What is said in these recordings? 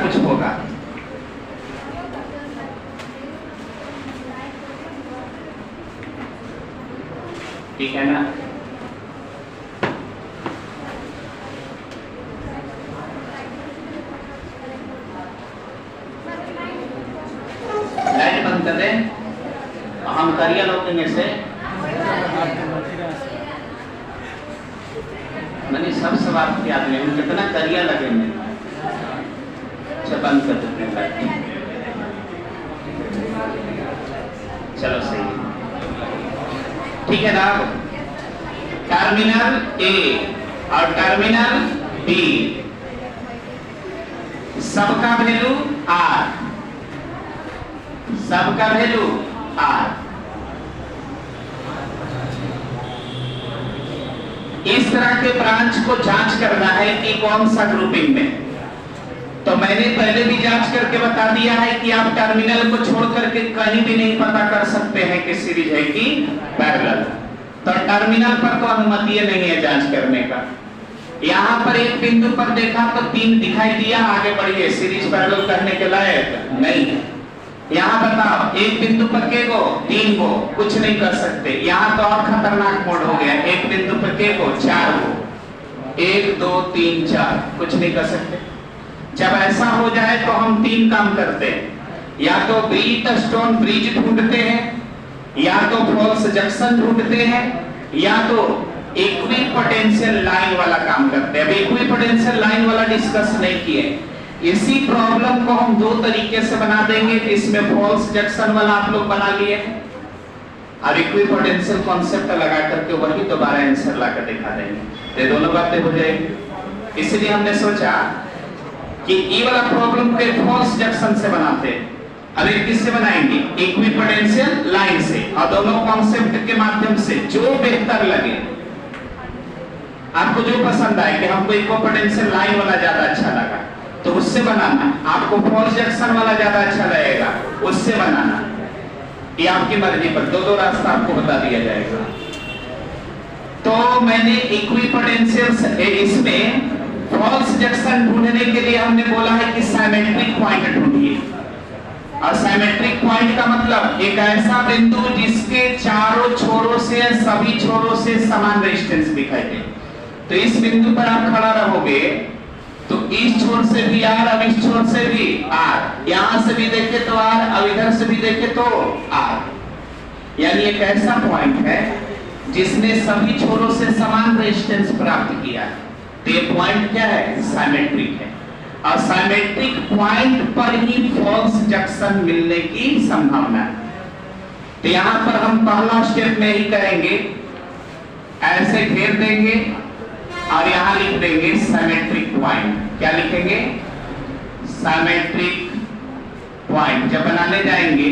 कुछ होगा। ठीक है ना? लाइट बंद कर दें, हम करियर लोग से मैंने सब सवाल किया कितना करिया लगे में। अच्छा बंद कर देते हैं लाइट। चलो सही है, ठीक है ना? टर्मिनल ए और टर्मिनल बी सबका वैल्यू आर, सबका वैल्यू आर। इस तरह के ब्रांच को जांच करना है कि कौन सा ग्रुपिंग में। तो मैंने पहले भी जांच करके बता दिया है कि आप टर्मिनल को छोड़ करके कहीं भी नहीं पता कर सकते हैं कि सीरीज है कि पैरेलल। तो टर्मिनल पर तो अनुमति नहीं है जांच करने का। यहाँ पर एक बिंदु पर देखा तो 3 दिखाई दिया, आगे बढ़िए, सीरीज पैरेलल करने के लायक नहीं है। यहाँ बताओ एक बिंदु पर के को 3 को कुछ नहीं कर सकते। यहाँ तो और खतरनाक मोड हो गया, एक बिंदु पर के को 4 को 1 2 3 4 कुछ नहीं कर सकते। जब ऐसा हो जाए तो हम 3 काम करते हैं, या तो ब्रीजस्टोन ब्रिज ढूंढते हैं, या तो फॉल्स जंक्शन ढूंढते हैं, या तो इक्विपोटेंशियल लाइन वाला काम करते हैं। अब इक्विपोटेंशियल लाइन वाला डिस्कस नहीं किए। इसी प्रॉब्लम को हम 2 तरीके से बना देंगे। इसमें फॉल्स जंक्शन वाला आप लोग बना लिए और इक्विपोटेंशियल कॉन्सेप्ट लगा करके वही दोबारा आंसर लाकर दिखा देंगे। ये दोनों बातें हो जाएंगी। इसलिए हमने सोचा कि ये वाला प्रॉब्लम को फॉल्स जंक्शन से बनाते हैं। अब एक किससे बनाएंगे? इक्विपोटेंशियल लाइन से। और दोनों कॉन्सेप्ट के माध्यम से जो बेहतर लगे, आपको जो पसंद आए कि हमको इक्विपोटेंशियल लाइन वाला ज्यादा अच्छा लगा तो उससे बनाना, आपको फॉल्स जंक्शन वाला ज्यादा अच्छा लगेगा उससे बनाना। ये आपकी मर्जी पर, दो रास्ता आपको बता दिया जाएगा। तो मैंने इक्विपोटेंशियल, इसमें फॉल्स जंक्शन ढूंढने के लिए हमने बोला है कि सिमेट्रिक पॉइंट ढूंढिए। और सिमेट्रिक पॉइंट का मतलब एक ऐसा बिंदु जिसके चारों छोरों से, सभी छोरों से समान रेजिस्टेंस दिखाई दे। तो इस बिंदु पर आप खड़ा रहोगे तो इस छोर से भी आर, अब इस छोर से भी आर, यहां से भी देखे तो आर, अब इधर से भी देखे तो आर। यानी एक ऐसा पॉइंट है जिसने सभी छोरों से समान रेजिस्टेंस प्राप्त किया है। तो ये पॉइंट क्या है? सिमेट्रिक है। और सिमेट्रिक पॉइंट पर ही फॉल्स जंक्शन मिलने की संभावना है। तो यहां पर हम पहला स्टेप में ही करेंगे, ऐसे घेर देंगे और यहां लिख देंगे सिमेट्रिक पॉइंट। क्या लिखेंगे? Symmetric point. जब बनाने जाएंगे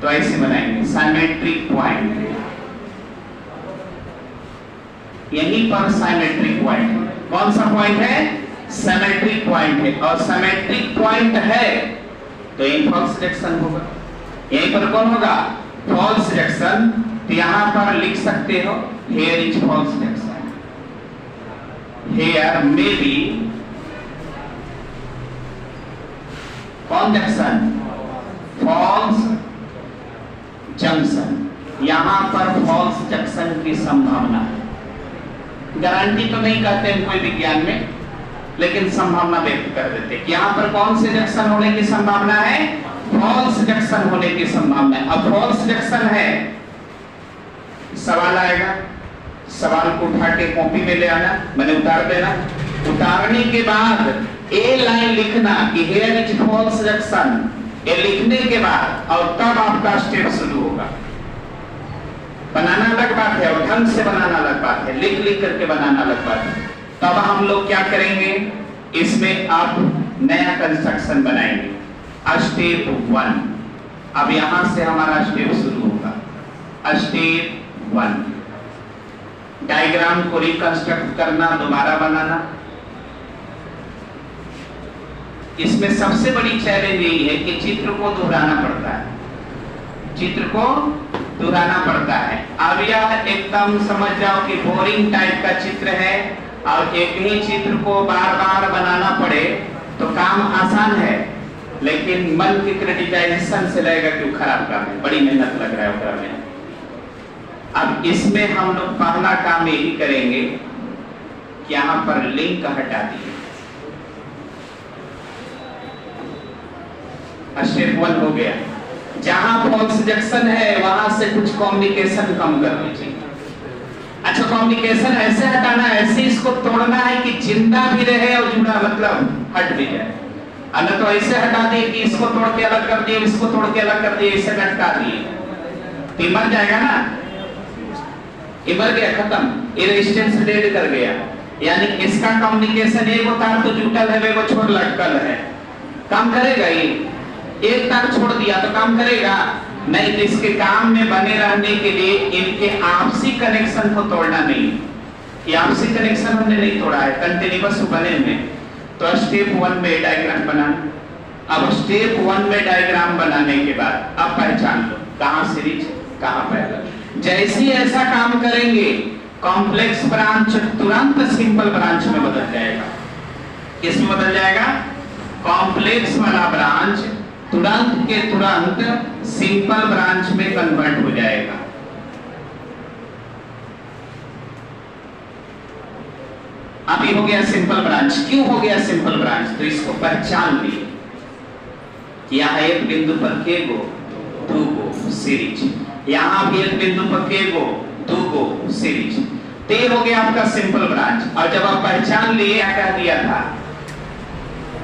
तो ऐसे बनाएंगे सिमेट्रिक पॉइंट। यहीं पर सिमेट्रिक पॉइंट है। कौन सा पॉइंट है? सिमेट्रिक पॉइंट है। और सिमेट्रिक पॉइंट है तो यही फॉल्स जंक्शन होगा। यहीं पर कौन होगा? Falls junction. तो यहां पर लिख सकते हो here is falls junction, here may be कौन जंक्शन? Falls junction. यहां पर फॉल्स जंक्शन की संभावना है। गारंटी तो नहीं कहते हैं कोई विज्ञान में, लेकिन संभावना व्यक्त कर देते हैं कि यहां पर कौन से जंक्शन होने की संभावना है? फॉल्स जंक्शन होने की संभावना है। अब फॉल्स जंक्शन है, सवाल आएगा, सवाल को उठा के कॉपी में ले आना, मैंने उतार देना। उतारने के बाद ए लाइन लिखना कि हियर इज फॉल्स जंक्शन। ये लिखने के बाद और तब आपका स्टेप शुरू होगा। बनाना अलग बात है और ढंग से बनाना अलग बात है, लिख लिख करके बनाना अलग बात है। तब हम लोग क्या करेंगे? इसमें आप नया कंस्ट्रक्शन बनाएंगे, स्टेप 1। अब यहां से हमारा स्टेप शुरू होगा। स्टेप 1 डायग्राम को रिकंस्ट्रक्ट करना, दोबारा बनाना। इसमें सबसे बड़ी चैलेंज यही है कि चित्र को दोहराना पड़ता है, चित्र को दोहराना पड़ता है। अब यह एकदम समझ जाओ कि बोरिंग टाइप का चित्र है और एक ही चित्र को बार बार बनाना पड़े तो काम आसान है, लेकिन मन की क्रिटिसाइजेशन से लगेगा कि खराब काम है, बड़ी मेहनत लग रहा है उधर में। अब इसमें हम लोग पहला काम यही करेंगे कि यहां पर लिंक हटा दिए। स्टेप 1 हो गया। जहां फॉल्स जंक्शन है वहां से कुछ कम्युनिकेशन कम कर लीजिए। अच्छा, कम्युनिकेशन ऐसे हटाना है, ऐसे इसको तोड़ना है कि जिंदा भी रहे और जुड़ा मतलब हट भी जाए। अन्य तो ऐसे हटा दिए कि इसको तोड़ के अलग कर दिए, इसको तोड़ के अलग कर दिए, इसे हटा दिए तो मर जाएगा ना, ये मर गया, खत्म, ये रेजिस्टेंस डेड कर गया। यानी इसका कम्युनिकेशन एक तार तो जुटल है, वे वो छोड़ लटकल है, काम करेगा ये? एक तार छोड़ दिया तो काम करेगा नहीं। तो इसके काम में बने रहने के लिए इनके आपसी कनेक्शन को तोड़ना नहीं। ये आपसी कनेक्शन हमने नहीं तोड़ा है, कंटिन्यूअस बने में। तो स्टेप 1 में डायग्राम बना। अब स्टेप 1 में डायग्राम बनाने के बाद अब पहचान लो कहां सीरीज कहां पैरेलल। जैसे ही ऐसा काम करेंगे कॉम्प्लेक्स ब्रांच तुरंत सिंपल ब्रांच में बदल जाएगा। किसमें बदल जाएगा? कॉम्प्लेक्स वाला ब्रांच तुरंत के तुरंत सिंपल ब्रांच में कन्वर्ट हो जाएगा। अभी हो गया सिंपल ब्रांच। क्यों हो गया सिंपल ब्रांच? तो इसको पहचान लिए, यहां एक बिंदु पर के गो 2 गो सीरीज, यहां भी एक बिंदु पर के गो 2 गो सीरीज। ते हो गया आपका सिंपल ब्रांच। और जब आप पहचान लिए, क्या कह दिया था?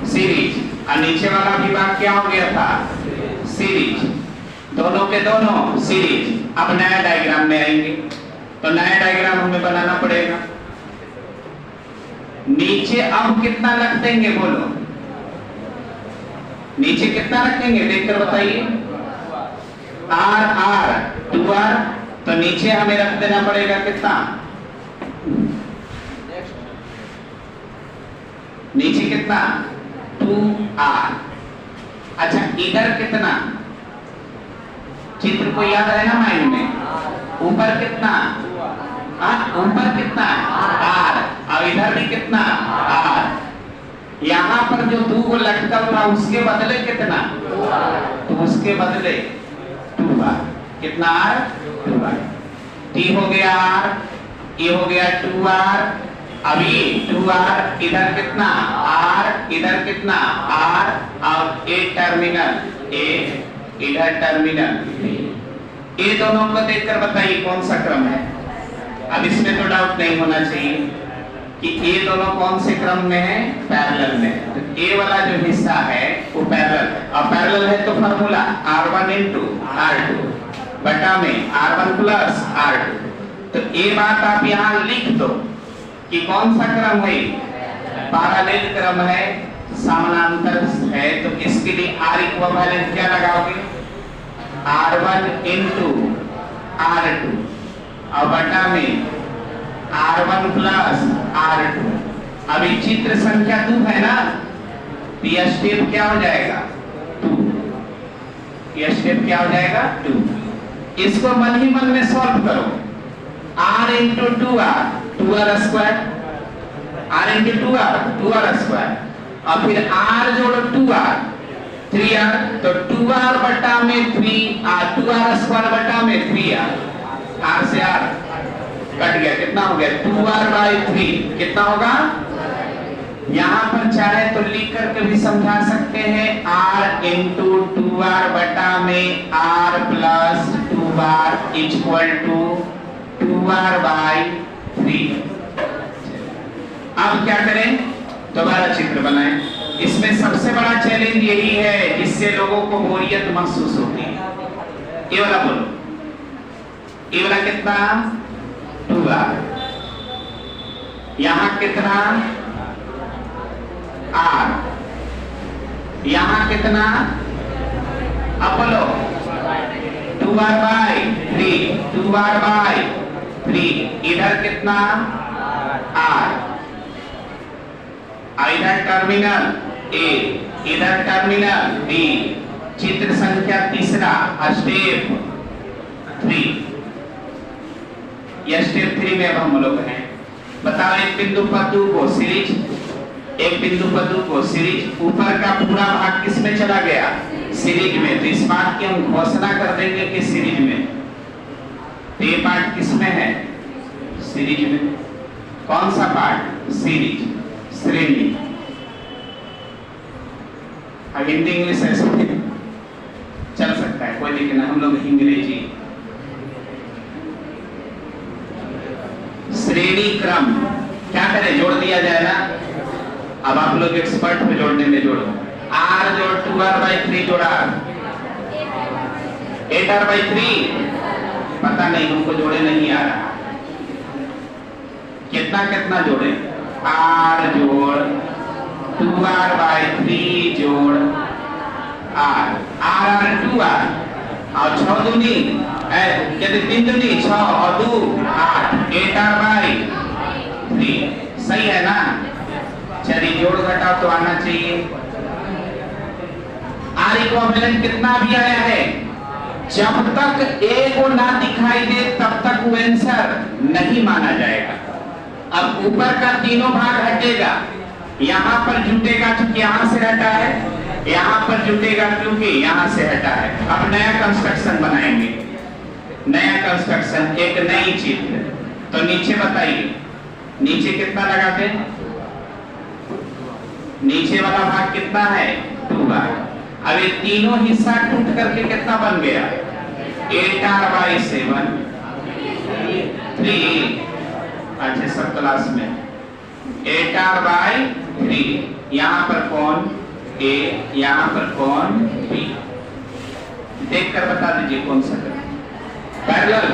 सीरीज। और नीचे वाला विभाग क्या हो गया था? सीरीज। दोनों के दोनों सीरीज। अब नया डायग्राम में आएंगे तो नया डायग्राम हमें बनाना पड़ेगा। नीचे अब कितना रख देंगे? बोलो, नीचे कितना रखेंगे? देखकर बताइए। R 2R, तो नीचे हमें रख देना पड़ेगा कितना? नीचे कितना? 2R। अच्छा, इधर कितना? चित्र को याद है ना माइंड में? ऊपर कितना? ऊपर कितना? R। और इधर भी कितना? R। यहाँ पर जो 2 को लटकल था उसके बदले कितना? तो उसके बदले 2R। कितना R? 2R। T हो गया R, ये हो गया 2R। अभी 2R, इधर कितना? R, इधर कितना? R, और A टर्मिनल A, इधर टर्मिनल B। ये दोनों को देखकर बताइए कौन सा क्रम है। अब इसमें तो डाउट नहीं होना चाहिए कि ये दोनों कौन से क्रम में है? पैरेलल में। तो A वाला जो हिस्सा है वो पैरेलल है, और पैरेलल है तो फार्मूला R1 × R2 बटा में R1 + R2। तो ये बात आप यहाँ लिख दो कि कौन सा क्रम है? पैरेलल क्रम है, समानांतर है। तो इसके लिए R इक्विवेलेंट क्या लगाओगे? R1 × R2 और बटा में R1 + R2। अभी चित्र संख्या 2 है ना, तो यह स्टेप क्या हो जाएगा? 2। यह स्टेप क्या हो जाएगा? 2। इसको मन ही मन में सॉल्व करो। R × 2R 2R², R × 2R 2R², और फिर R जोड़ो 2R 3R, तो 2R बटा में 3 और 2R² बटा में 3R। R से R कट गया, कितना हो गया? 2R/3। कितना होगा? यहाँ पर चाहे तो लिख करके भी समझा सकते हैं, R × 2R बटा में R + 2R = 2R/3। अब क्या करें? दोबारा चित्र बनाएं। इसमें सबसे बड़ा चैलेंज यही है जिससे लोगों को बोरियत महसूस होती है। ये वाला बोलो, ये वाला कितना? 2R। यहाँ कितना? R। यहाँ कितना? अब बोलो 2R/3, 2R/3। इधर कितना? R। इधर टर्मिनल A, इधर टर्मिनल B। चित्र संख्या 3, स्टेप 3। यह स्टेप 3 में अब हम लोग हैं। बताओ, एक बिंदु पर 2 को सीरीज, एक बिंदु पर दो को सीरीज ऊपर का पूरा भाग किस में चला गया, सीरीज में। तो इस बात की हम घोषणा कर देंगे कि सीरीज में। तो ये पार्ट किस में है, सीरीज में। कौन सा पार्ट, सीरीज, श्रेणी। अब हिंदी इंग्लिश ऐसे चल सकता है, कोई दिक्कत नहीं, हम लोग अंग्रेजी। श्रेणी क्रम क्या करें, जोड़ दिया जाए ना। अब आप लोग एक्सपर्ट पे जोड़ने में जोड़ो। r जोड़ 2r/3 जोड़ा 8r/3, पता नहीं हमको जोड़े नहीं आ रहा। कितना कितना जोड़े, r जोड़ 2r/3 जोड़ r, r 2r और 6 दूनी कहते 3 दूनी 6 और 2 8, 8r/3 सही है ना। चलिए जोड़ घटाओ तो आना चाहिए। r इक्विवेलेंट कितना भी आया है, जब तक a को ना दिखाई दे तब तक वो आंसर नहीं माना जाएगा। अब ऊपर का तीनों भाग हटेगा, यहाँ पर जुटेगा क्योंकि यहाँ से हटा है, यहाँ पर जुटेगा क्योंकि यहाँ से हटा है। अब नया कंस्ट्रक्शन बनाएंगे, नया कंस्ट्रक्शन, एक नई चित्र। तो नीचे बताइए, नीचे कितना लगाते, नीचे वाला भाग कितना है 2r। अब ये तीनों हिस्सा टूट करके कितना बन गया 8r/7 3। अच्छा सब क्लास में 8r/3, यहाँ पर कौन a, यहाँ पर कौन b, देखकर बता दीजिए कौन सा पैरेलल।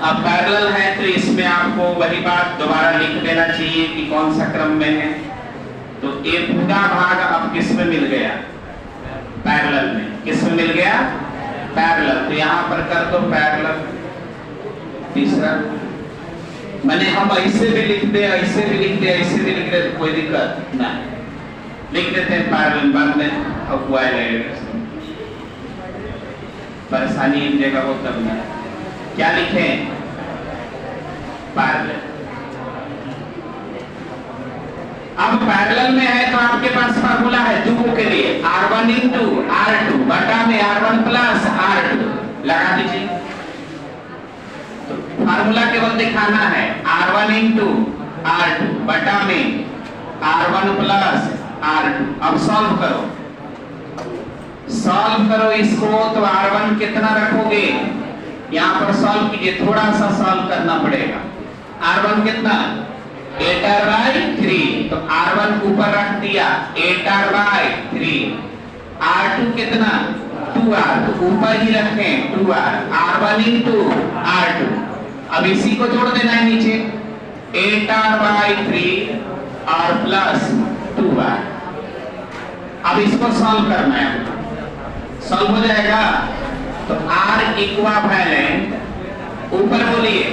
अब पैरेलल है तो इसमें आपको वही बात दोबारा लिख देना चाहिए कि कौन सा क्रम में है। तो ये पूरा भाग अब किस में मिल गया, पैरेलल में। किस में मिल गया, पैरेलल। तो यहाँ पर कर दो पैरेलल। तीसरा मैंने हम ऐसे भी लिख दे, ऐसे भी लिख दे, ऐसे भी लिख दे, कोई दिक्कत ना, लिख देते हैं पैरेलल। बाद में अब हुआ लगेगा, परेशानी इन जगह हो तब ना। क्या लिखें, पैरेलल। अब पैरेलल में है तो आपके पास फार्मूला है दो के लिए, r1 × r2 बटा में r1 + r2 लगा दीजिए। तो फार्मूला केवल दिखाना है, r1 × r2 बटा में r1 + r2। अब सॉल्व करो, सॉल्व करो इसको। तो r1 कितना रखोगे, यहाँ पर सॉल्व कीजिए, थोड़ा सा सॉल्व करना पड़ेगा। r1 कितना 8r/3, तो r1 ऊपर रख दिया 8r/3। r2 कितना 2r, तो ऊपर ही रखें 2r, r1 × r2। अब इसी को जोड़ देना है नीचे 8r/3 और प्लस 2r। अब इसको सॉल्व करना है, सॉल्व हो जाएगा। तो r इक्विवेलेंट ऊपर बोलिए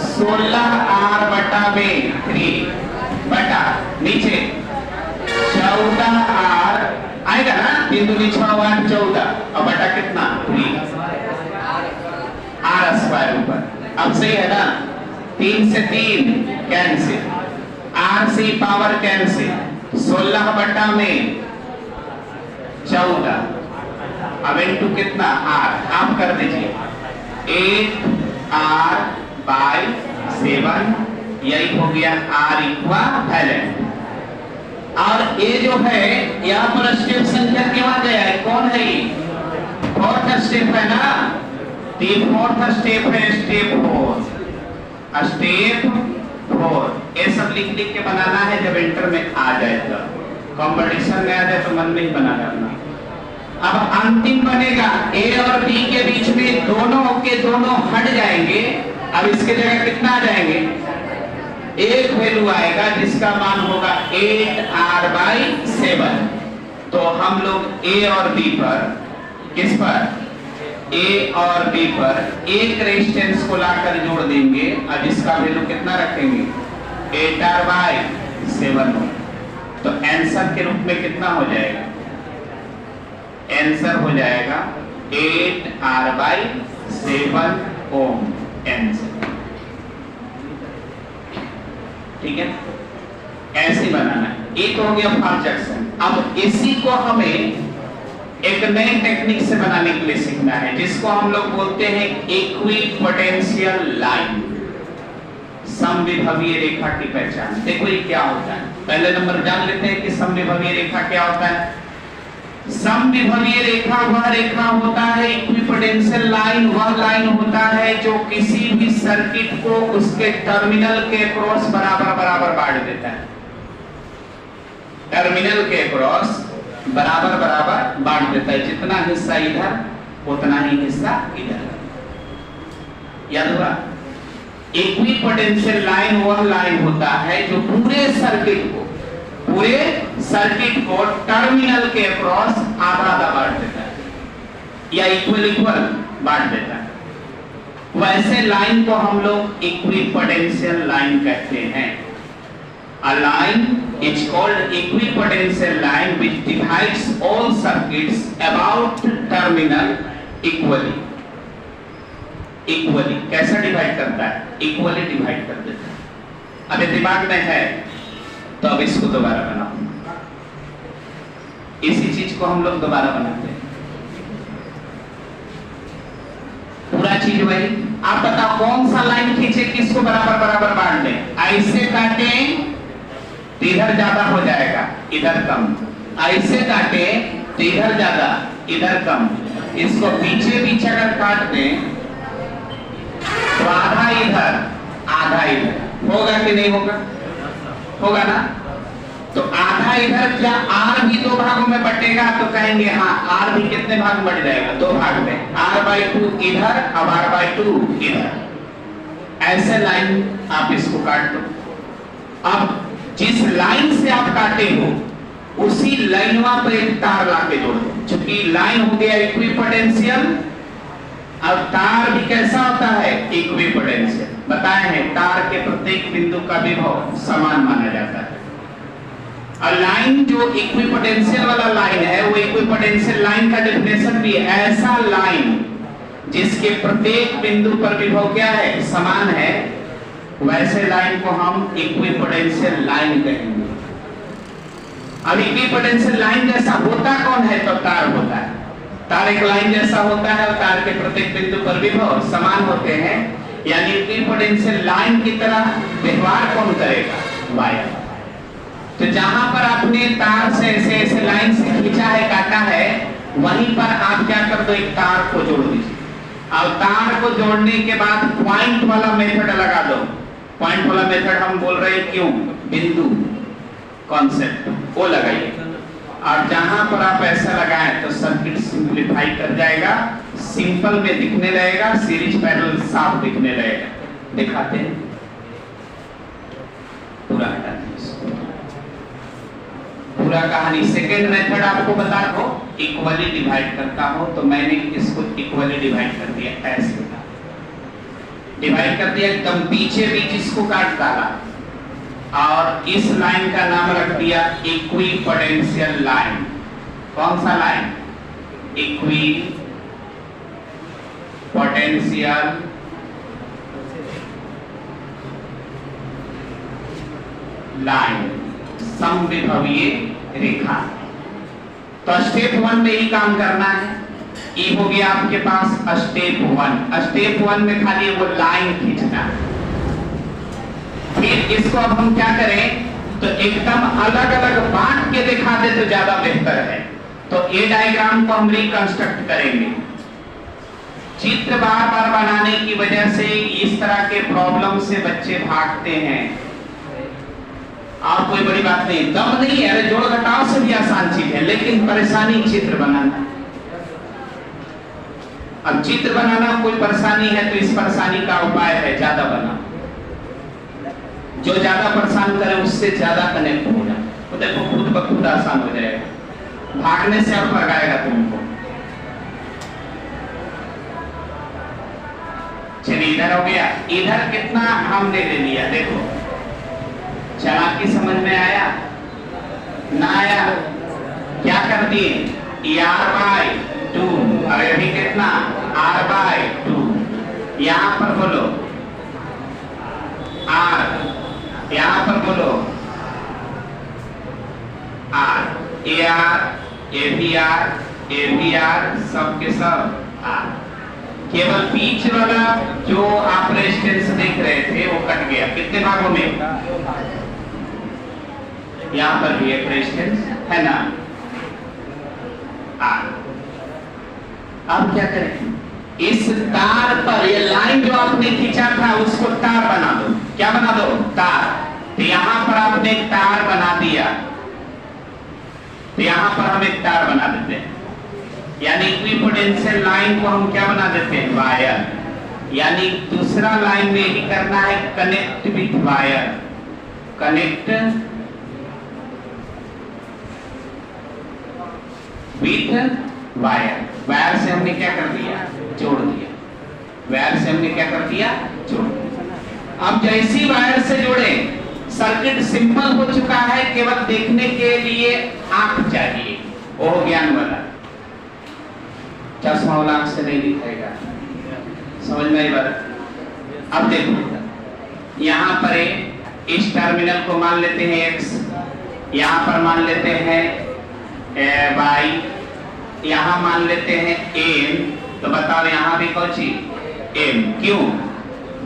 16r/3 बटा नीचे 14r आएगा ना, 3 दूनी 6 8 14 और बटा कितना 3 r² ऊपर। अब सही है ना, 3 से 3 कैंसिल, r से पावर कैंसिल, 16 बटा में 14। अब इनटू कितना r, आप कर दीजिए 8r/7, यही हो गया r इक्विवेलेंट। और ये जो है यहाँ पर स्टेप संख्या क्यों आ गया है, कौन है ये, 4th स्टेप है ना। तो 4th स्टेप है स्टेप 4, स्टेप 4। ये सब लिख लिख के बनाना है, जब इंटर में आ जाए तो, कंपटीशन में आ जाए तो मन में ही बना करना। अब अंतिम बनेगा a और b के बीच में दोनों के दोनों हट जाएंगे। अब इसके जगह कितना आ जाएंगे, एक वैल्यू आएगा जिसका मान होगा 8r/7। तो हम लोग a और b पर, किस पर, a और b पर एक रेजिस्टेंस को लाकर जोड़ देंगे और जिसका वैल्यू कितना रखेंगे 8r/7। तो आंसर के रूप में कितना हो जाएगा, आंसर हो जाएगा 8r/7 ओम आंसर। ठीक है, ऐसे बनाना है। एक हो गया फॉर्म जंक्शन। अब इसी को हमें एक नए टेक्निक से बनाने के लिए सीखना है, जिसको हम लोग बोलते हैं इक्विपोटेंशियल लाइन, समविभवीय रेखा की पहचान। देखो ये क्या होता है, पहले नंबर जान लेते हैं कि समविभवीय रेखा क्या होता है। समविभवीय रेखा वह रेखा होता है, इक्विपोटेंशियल लाइन वह लाइन होता है जो किसी भी सर्किट को उसके टर्मिनल के क्रॉस बराबर बराबर बांट देता है। टर्मिनल के क्रॉस बराबर बराबर बांट देता है, जितना हिस्सा इधर उतना ही हिस्सा इधर। याद हुआ? इक्विपोटेंशियल लाइन वह लाइन होता है जो पूरे सर्किट को टर्मिनल के क्रॉस आधा आधा बांट देता है या इक्वल इक्वल बांट देता है। वैसे लाइन को हम लोग इक्विपोटेंशियल लाइन कहते हैं। A line is called equipotential line which divides all circuits about terminal equally. Equally कैसा डिवाइड करता है? Equally डिवाइड कर देता है। अब दिमाग में है तो अब इसको दोबारा बनाओ। इसी चीज को हम लोग दोबारा बनाते हैं, पूरा चीज वही। आप बताओ कौन सा लाइन खींचे किसको बराबर बराबर बांट दें? ऐसे काटे तो इधर ज्यादा हो जाएगा, इधर कम। ऐसे काटे तो इधर ज्यादा, इधर कम। इसको पीछे पीछे अगर काट दें तो आधा इधर आधा इधर होगा कि नहीं होगा? होगा ना? तो आधा इधर क्या आर भी दो भागों में बटेगा? तो कहेंगे हाँ, आर भी कितने भाग में बट जाएगा? दो भाग में। r/2 इधर अब r/2 इधर। ऐसे लाइन आप इसको काट दो। अब जिस लाइन से आप काटे हो उसी लाइनवा पर एक तार लाके जोड़ दो, क्योंकि लाइन हो गया इक्विपोटेंशियल। अब तार भी कैसा होता है? इक्विपोटेंशियल। बताए हैं तार के प्रत्येक बिंदु का विभव समान माना जाता है। और लाइन जो इक्विपोटेंशियल वाला लाइन है वो इक्विपोटेंशियल लाइन का डेफिनेशन भी है, ऐसा लाइन जिसके प्रत्येक बिंदु पर विभव क्या है? समान है, वैसे लाइन को हम इक्विपोटेंशियल लाइन कहेंगे। अब इक्विपोटेंशियल लाइन जैसा होता कौन है? तो तार होता है। तार एक लाइन जैसा होता है और तार के प्रत्येक बिंदु पर विभव समान होते हैं, यानी इक्विपोटेंशियल लाइन की तरह व्यवहार कौन करेगा? वायर। तो जहां पर आपने तार से ऐसे लाइन से खींचा है, काटा है, वहीं पर आप क्या कर दो? एक तार को जोड़ दीजिए। अब तार को जोड़ने के बाद पॉइंट वाला मेथड लगा दो। पॉइंट वाला मेथड हम बोल रहे हैं क्यों? बिंदु कॉन्सेप्ट वो लगाइए। और जहां पर आप ऐसा लगाएं तो सर्किट सिंपलीफाई कर जाएगा, सिंपल में दिखने लगेगा, सीरीज पैरेलल साफ दिखने लगेगा। दिखाते हैं, पूरा हटा दीजिए, पूरा कहानी। सेकेंड मेथड आपको बता दो, इक्वली डिवाइड करता हो तो मैंने इसको इक्वली डिवाइड कर दिया, ऐसे डिवाइड कर दिया, एकदम पीछे बीच इसको काट डाला और इस लाइन का नाम रख दिया इक्विपोटेंशियल लाइन। कौन सा लाइन? इक्विपोटेंशियल लाइन, समविभवीय रेखा। तो स्टेप 1 में ही काम करना है। ये हो गया आपके पास स्टेप 1। स्टेप 1 में खाली वो लाइन खींचना। फिर इसको अब हम क्या करें? तो एकदम अलग अलग बांट के दिखा दे तो ज्यादा बेहतर है। तो ये डायग्राम को हम रिकंस्ट्रक्ट करेंगे। चित्र बार बार बनाने की वजह से इस तरह के प्रॉब्लम से बच्चे भागते हैं। आप कोई बड़ी बात नहीं, दम नहीं है, अरे जोड़ घटाव से भी आसान चीज है, लेकिन परेशानी चित्र बनाना। अब चित्र बनाना कोई परेशानी है तो इस परेशानी का उपाय है ज्यादा बना। जो ज्यादा परेशान करे उससे ज्यादा कनेक्ट हो जाए, तो देखो खुद ब खुद आसान हो जाएगा, भागने से और भगाएगा तुमको। चलिए इधर हो गया। इधर कितना हमने ले लिया? देखो चालाकी समझ में आया ना आया? क्या कर दिए? r/2 और अभी कितना? r/2। यहां पर बोलो r, यहां पर बोलो आर, ए आर, ए भी आर, सब के सब आर। केवल बीच वाला जो आप रेजिस्टेंस देख रहे थे वो कट गया। कितने भागों में? यहां पर भी एक रेजिस्टेंस है ना, आर। अब क्या करें? इस तार पर ये लाइन जो आपने खींचा था उसको तार बना दो। क्या बना दो? तार। तो यहां पर आपने एक तार बना दिया, तो यहां पर हम एक तार बना देते हैं, यानी इक्विपोटेंशियल लाइन को हम क्या बना देते हैं? वायर। यानी दूसरा लाइन में ही करना है, connect with wire, connect with wire. Wire से हमने क्या कर दिया? जोड़ दिया। वायर से हमने क्या कर दिया? जोड़ दिया। अब जैसी वायर से जोड़े, सर्किट सिंपल हो चुका है, केवल देखने के लिए आंख चाहिए, वो ज्ञान वाला। चश्मा वाला आंख से नहीं दिखाएगा, समझ में आई बात? अब देखो, यहां पर इस टर्मिनल को मान लेते हैं x, यहां पर मान लेते हैं y, यहां मान लेते हैं m। तो बताओ यहां भी कौन सी? m। क्यों?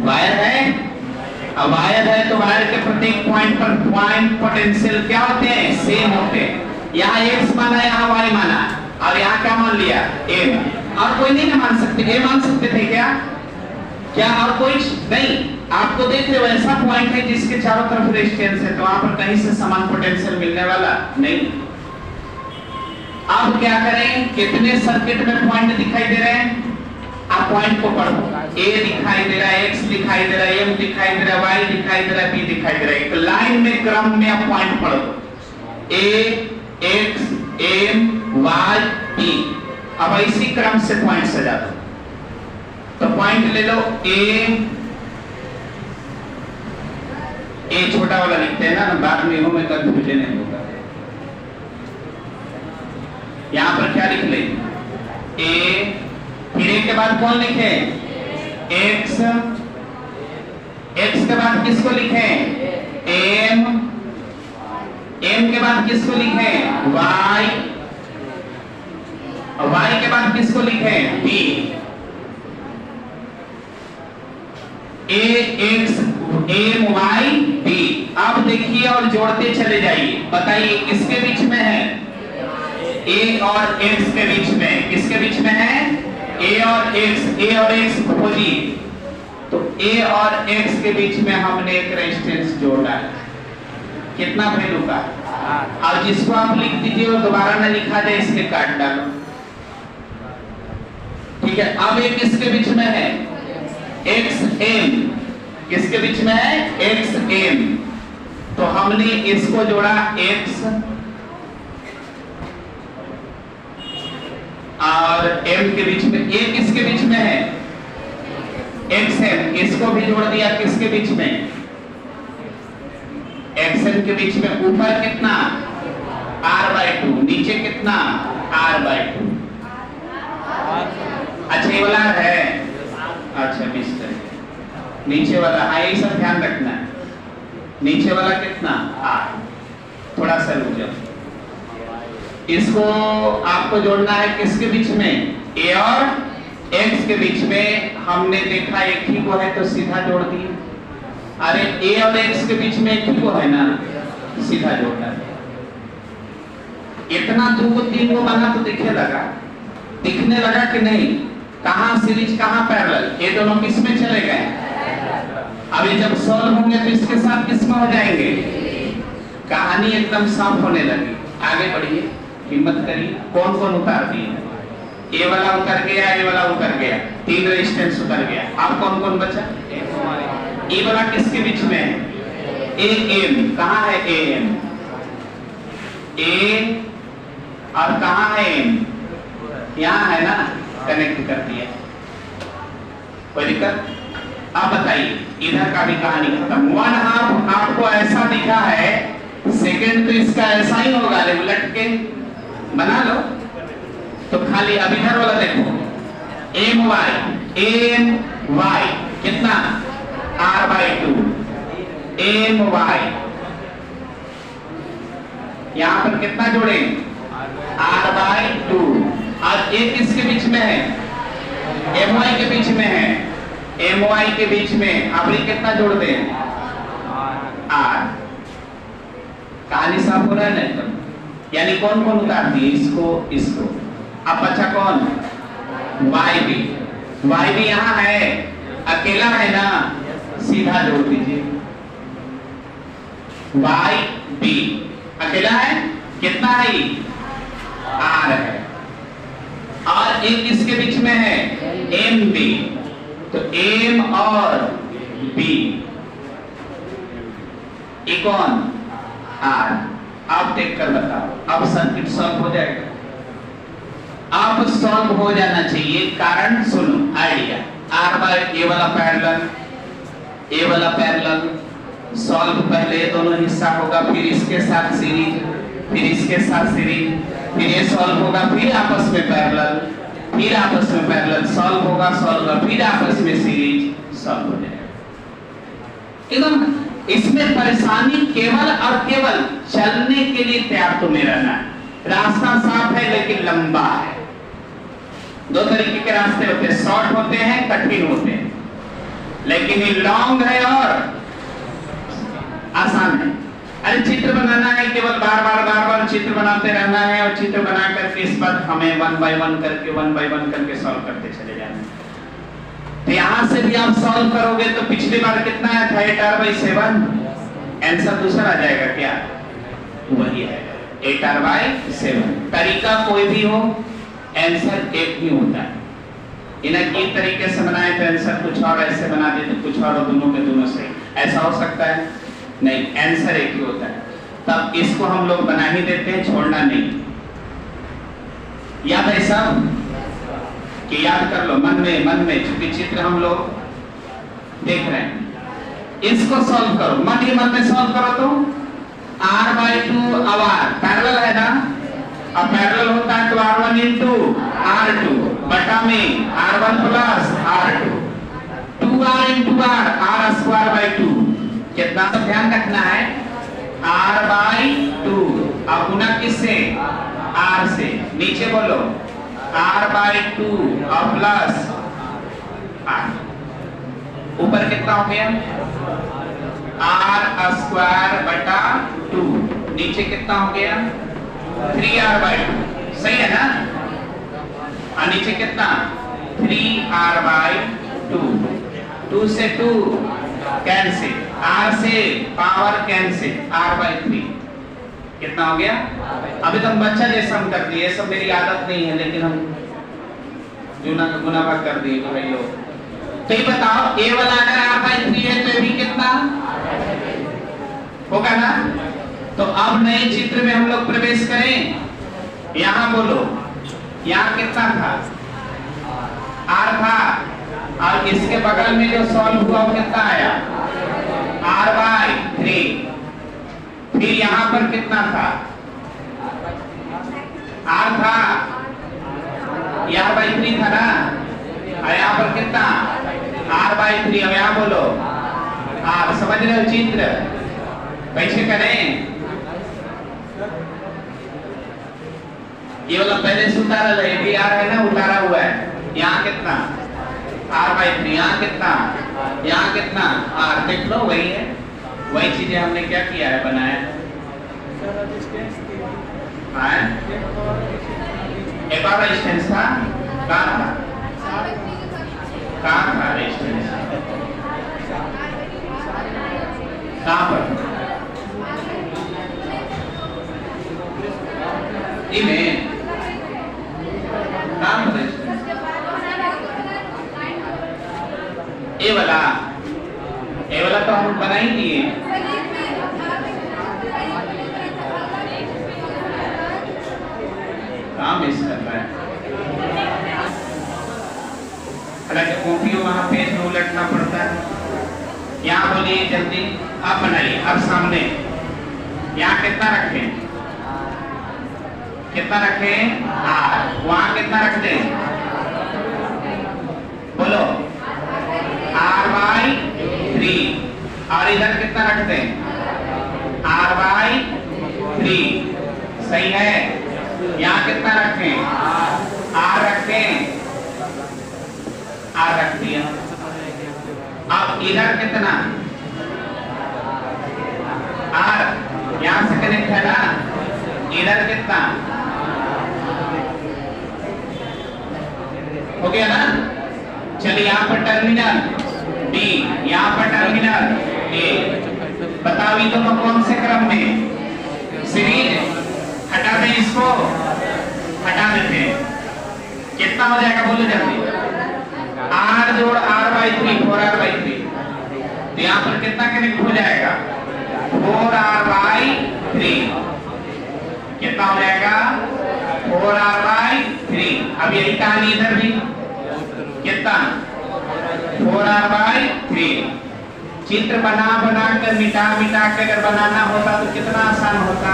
वायर है। अब वायर है तो वायर के प्रत्येक पॉइंट पर पॉइंट पोटेंशियल क्या होते हैं? सेम होते हैं। यहाँ x माना, यहाँ y माना, और यहाँ क्या मान लिया? m। और कोई नहीं ना मान सकते? a मान सकते थे क्या? क्या और कोई नहीं? आपको देख रहे हो ऐसा पॉइंट है जिसके चारों तरफ रेजिस्टेंस है, तो वहां पर कहीं से समान पोटेंशियल मिलने वाला नहीं। अब क्या करें? कितने सर्किट में पॉइंट दिखाई दे रहे हैं? आप पॉइंट को पढ़ो। A दिखाई दे रहा है, X दिखाई दे रहा है, M दिखाई दे रहा है, Y दिखाई दे रहा है, B दिखाई दे रहा है। एक लाइन में क्रम में आप पॉइंट पढ़ो, A, X, M, Y, B। अब इसी क्रम से पॉइंट सजा दो। तो पॉइंट ले लो A छोटा वाला लिखते हैं ना, बाद में में कंफ्यूजन नहीं होगा। यहां पर क्या लिख ले? A, फिर A के बाद कौन लिखे? X, X के बाद किसको लिखे? M, M के बाद किसको लिखे? Y, और Y के बाद किसको लिखे? B। A, X, M, Y, B। अब देखिए और जोड़ते चले जाइए। बताइए किसके बीच में है? A और X के बीच में। किसके बीच में है? A और X, A और X खोजिए। तो A और X के बीच में हमने एक रेजिस्टेंस जोड़ा है। कितना वैल्यू का? और जिसको आप लिख दीजिए वो दोबारा ना लिखा जाए, इसके काट डालो। ठीक है। अब एक किसके बीच में है? XM। किसके बीच में है? XM। तो हमने इसको जोड़ा X और M के बीच में। A किसके बीच में है? XM। इसको भी जोड़ दिया किसके बीच में? XM के बीच में। ऊपर कितना? R/2। नीचे कितना? R/2। अच्छा ये वाला है, अच्छा 20 तरीके। नीचे वाला, हाँ यही सब ध्यान रखना है। नीचे वाला कितना? R। थोड़ा सा रुक जाओ, इसको आपको जोड़ना है किसके बीच में? A और X के बीच में। हमने देखा एक ही को है तो सीधा जोड़ दिए। अरे A और X के बीच में एक ही को है ना, सीधा जोड़ना है। इतना 2 को 3 को बना तो दिखने लगा कि नहीं? कहां सीरीज, कहां पैरेलल? ये दोनों किस में चले गए? अभी जब सॉल्व होंगे तो इसके साथ किस में हो जाएंगे? कहानी एकदम साफ होने लगी। आगे बढ़िए, हिम्मत करिए। कौन कौन उतार दिए? ए वाला उतर गया, ए वाला उतर गया, 3 रेजिस्टेंस उतर गया। अब कौन कौन बचा? ए वाला किसके बीच में है? AM। कहां है AM? A और कहां है M? यहां है ना, कनेक्ट कर दिया। कोई दिक्कत? आप बताइए, इधर का भी कहानी खत्म। 1/2 आपको ऐसा दिखा है, सेकंड तो इसका ऐसा ही होगा, उलट के बना लो। तो खाली अब इधर वाला देखो, MY कितना? R/2 MY। यहाँ पर कितना जोड़े? r by 2। और ये किसके बीच में है? my के बीच में है, my के बीच में। अब ये कितना जोड़ दें? r। कहानी साफ हो रहा है ना एकदम? यानी कौन कौन उतार दिए? इसको इसको। अब बचा कौन? y भी यहाँ है, अकेला है ना, सीधा जोड़ दीजिए। y अकेला है, कितना है? r है। और एक इसके बीच में है mb, तो m और b, ये कौन? r। आप देख कर बताओ, अब सर्किट सॉल्व हो जाएगा। अब सॉल्व हो जाना चाहिए, कारण सुनो आइडिया। r बाय a वाला पैरेलल सॉल्व पहले दोनों हिस्सा होगा, फिर इसके साथ सीरीज, फिर इसके साथ सीरीज, फिर ये सॉल्व होगा, फिर आपस में पैरेलल, फिर आपस में पैरेलल सॉल्व होगा, फिर आपस में सीरीज, सॉल्व हो जाएगा। एकदम इसमें परेशानी केवल और केवल चलने के लिए तैयार तुम्हें रहना है। रास्ता साफ है लेकिन लंबा है। दो तरीके के रास्ते होते हैं, शॉर्ट होते हैं, कठिन होते हैं, लेकिन ये लॉन्ग है और आसान है। अरे चित्र बनाना है, केवल बार बार चित्र बनाते रहना है, और चित्र बना करके इस पर हमें वन बाय वन करके सॉल्व करते चले जाना है। तो यहां से भी आप सॉल्व करोगे तो पिछली बार कितना आया था? 8r/7। आंसर दूसरा आ जाएगा क्या? वही है 8r/7। तरीका कोई भी हो, आंसर एक ही होता है। इन्हें एक तरीके से बनाए तो आंसर कुछ और, ऐसे बना दे तो कुछ और दोनों के दोनों सही। ऐसा हो सकता है? नहीं, आंसर एक ही होता है। तब इसको हम लोग बना ही देते हैं, छोड़ना नहीं। याद है सब? कि याद कर लो मन में, चूंकि चित्र हम लोग देख रहे हैं। इसको सॉल्व करो, मन में सॉल्व करो तो r/2 अब r पैरेलल है ना, अब पैरेलल होता है तो r1 into r2 बटा में r1 plus r2, 2r into r²/2 कितना? तो ध्यान रखना है r/2। अब गुना किससे? r से। नीचे बोलो r/2 और प्लस r। ऊपर कितना हो गया? r²/2। नीचे कितना हो गया? 3r/2। सही है ना? और नीचे कितना? 3r/2। 2 से 2 कैंसिल, r से पावर कैंसिल, r/3 कितना हो गया? अभी तो हम बच्चा जैसा हम कर दिए, सब मेरी आदत नहीं है, लेकिन हम गुना भाग कर दिए भाई लोग। तो ये बताओ, a वाला अगर r/3 है तो ये भी कितना होगा ना? तो अब नए चित्र में हम लोग प्रवेश करें। यहाँ बोलो, यहाँ कितना था? r था, और इसके बगल में जो सॉल्व हुआ वो कितना आया? r/3। फिर यहाँ पर कितना था? r था, r/3 था ना, और यहाँ पर कितना? r/3। अब यहाँ बोलो r, समझ रहे हो चित्र? कैसे करें? ये वाला पहले से उतारा है, भी r है ना, उतारा हुआ है। यहाँ कितना? r/3। यहाँ कितना? यहाँ कितना? r। देख लो वही है, वही चीजें हमने क्या किया है, बनाया। एक और रेजिस्टेंस था, कहाँ था? कहाँ था रेजिस्टेंस? कहाँ पर? इमें कहाँ पर रेजिस्टेंस? ये वाला तो हम बना ही दिए। काम मिस कर रहा है, हालांकि कॉपी वहां पेज में उलटना पड़ता है। यहाँ बोलिए जल्दी, आप बनाइए। अब सामने यहाँ कितना रखें? कितना रखें? वहां कितना रख दें? बोलो r/3। और इधर कितना रख दें? r/3। सही है। यहाँ कितना रखें? आर रखें, आर रख दिया। अब इधर कितना? आर यहां से कनेक्ट है ना, इधर कितना हो गया ना। चलिए यहाँ पर टर्मिनल डी, यहाँ पर टर्मिनल ए। बताओ ये दोनों कौन से क्रम में? सीरीज। हटा दें इसको, हटा देते हैं। कितना हो जाएगा बोलो जल्दी? आर जोड़ आर बाई 3, 4r/3। तो यहाँ पर कितना कनेक्ट हो जाएगा? 4r/3। कितना हो जाएगा? 4r/3। अब यही कहानी इधर भी कितना? 4r/3। चित्र बना बना कर मिटा मिटा के अगर बनाना होता तो कितना आसान होता।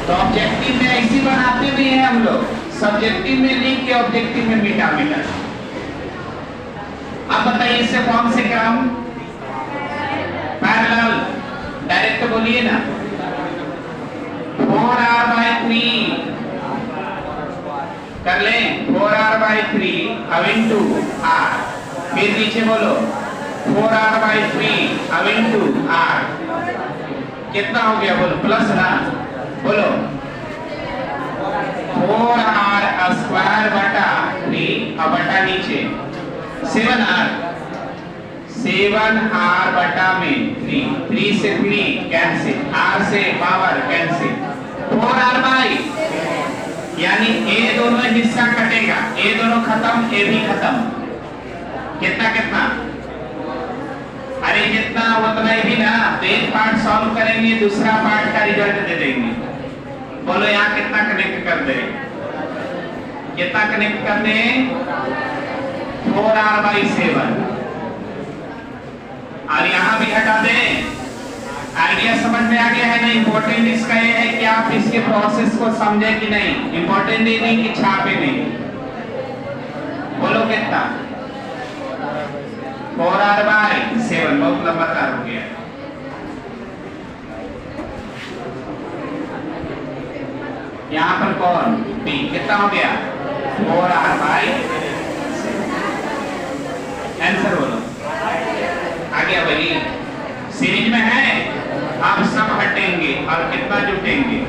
तो ऑब्जेक्टिव में ऐसी बनाते भी हैं हम लोग, सब्जेक्टिव में लिख के ऑब्जेक्टिव में मिटा मिटा। अब बताइए इससे कौन से क्रम? पैरेलल। डायरेक्ट बोलिए ना। 4r/3 कर लें, 4r/3 अब इंटू r। फिर नीचे बोलो 4r/3 अब इंटू r। कितना हो गया बोलो? प्लस ना, बोलो 4r² अब बटा नीचे 7r/3। 3 से 3 कैंसिल, r से पावर कैंसिल। 4r/, यानी ए दोनों हिस्सा कटेगा, ए दोनों खत्म, ए भी खत्म। कितना कितना? अरे जितना उतना ही भी ना। तो एक पार्ट सॉल्व करेंगे, दूसरा पार्ट का रिजल्ट दे देंगे। बोलो यहाँ कितना कनेक्ट कर दे? कितना कनेक्ट कर दे? 4r/7। और यहाँ भी हटा दे। आइडिया समझ में आ गया है ना? इंपॉर्टेंट इसका ये है कि आप इसके प्रोसेस को समझे कि नहीं। इंपॉर्टेंट ये नहीं कि छापे नहीं। बोलो कितना? 4r/7। बहुत लंबा तार हो गया। यहाँ पर कौन? बी। कितना हो गया? 4r/7। आंसर बोलो। आ गया भाई? सीरीज में है। अब सब हटेंगे और कितना जुटेंगे?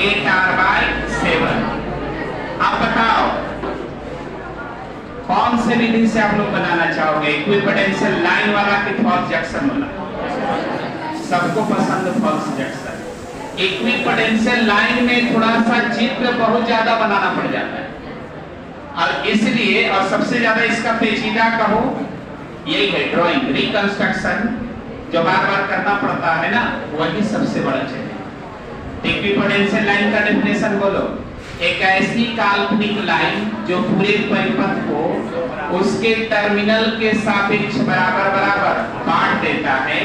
8r/7। अब बताओ कौन से विधि से आप लोग बनाना चाहोगे? इक्विपोटेंशियल लाइन वाला कि फॉल्स जंक्शन वाला? सबको पसंद फॉल्स जंक्शन। इक्विपोटेंशियल लाइन में थोड़ा सा चित्र बहुत ज्यादा बनाना पड़ जाता है, और इसलिए और सबसे ज्यादा इसका पेचीदा कहो यही है ड्राइंग, रिकंस्ट्रक्शन जो बार बार करना पड़ता है ना, वही सबसे बड़ा चैलेंज। इक्विपोटेंशियल लाइन का डेफिनेशन बोलो। एक ऐसी काल्पनिक लाइन जो पूरे परिपथ को उसके टर्मिनल के सापेक्ष बराबर बराबर बांट देता है,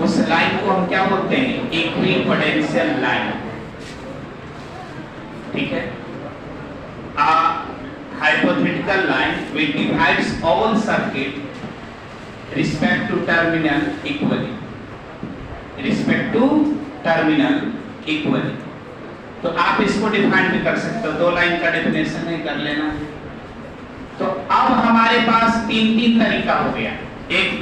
उस लाइन को हम क्या बोलते हैं? Equipotential line. ठीक है। A hypothetical line which divides all circuit respect to terminal equally, respect to terminal equally। तो आप इसको डिफाइन भी कर सकते हो। 2 लाइन का डेफिनेशन है, कर लेना। तो अब हमारे पास 3 तरीका हो गया। एक